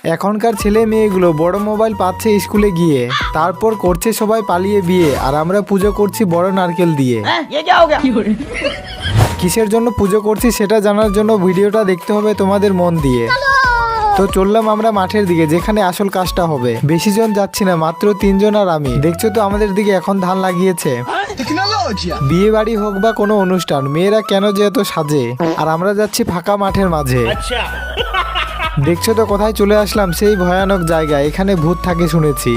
এখনকার ছেলে মেয়েগুলো বড় মোবাইল পাচ্ছে স্কুলে গিয়ে, তারপর করছে সবাই পালিয়ে বিয়ে, আর আমরা পুজো করছি বড় নারকেল দিয়ে। কিসের জন্য পুজো করছি সেটা জানার জন্য ভিডিওটা দেখতে হবে তোমাদের মন দিয়ে। তো চললাম আমরা মাঠের দিকে, যেখানে আসল কাজটা হবে। বেশি জন যাচ্ছি না, মাত্র 3 জন আর আমি। দেখছো তো আমাদের দিকে এখন ধান লাগিয়েছে। বিয়ে বাড়ি হোক বা কোনো অনুষ্ঠান, মেয়েরা কেন যে এত সাজে, আর আমরা যাচ্ছি ফাঁকা মাঠের মাঝে। দেখছো তো কোথায় চলে আসলাম, সেই ভয়ানক জায়গা, এখানে ভূত থাকে শুনেছি।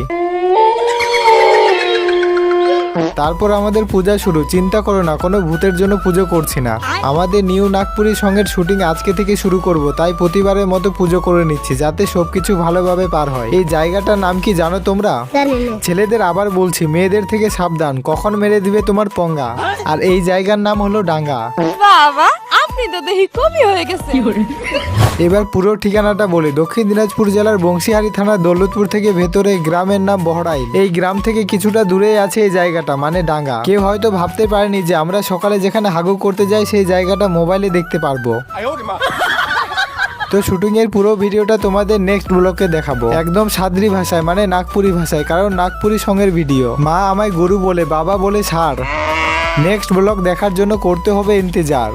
তারপর আমাদের পূজা শুরু। চিন্তা করো না, কোনো ভূতের জন্য পুজো করছি না। আমাদের নিউ নাগপুরি সঙ্গের শুটিং আজকে থেকে শুরু করব, তাই প্রতিবারের মতো পুজো করে নিচ্ছি, যাতে সবকিছু ভালোভাবে পার হয়। এই জায়গাটার নাম কি জানো তোমরা? ছেলেদের আবার বলছি, মেয়েদের থেকে সাবধান, কখন মেরে দিবে তোমার পঙ্গা। আর এই জায়গার নাম হলো ডাঙ্গা। বাবা, আপনি তো দেখি কমই হয়ে গেছে। এবার পুরো ঠিকানাটা বলি। দক্ষিণ দিনাজপুর জেলার বংশীহারি থানার দৌলতপুর থেকে ভেতরে গ্রামের নাম বহড়াইল। এই গ্রাম থেকে কিছুটা দূরে আছে এই জায়গাটা, মানে ডাঙ্গা। কেউ হয়তো ভাবতে পারেনি যে আমরা সকালে যেখানে হাগু করতে যাই সেই জায়গাটা মোবাইলে দেখতে পারবো। তো শুটিং এর পুরো ভিডিওটা তোমাদের নেক্সট ব্লগে দেখাবো, একদম সাদরি ভাষায়, মানে নাগপুরি ভাষায়, কারণ নাগপুরি সঙ্গের ভিডিও। মা আমায় গরু বলে, বাবা বলে ষাঁড়। নেক্সট ব্লগ দেখার জন্য করতে হবে ইন্তজার।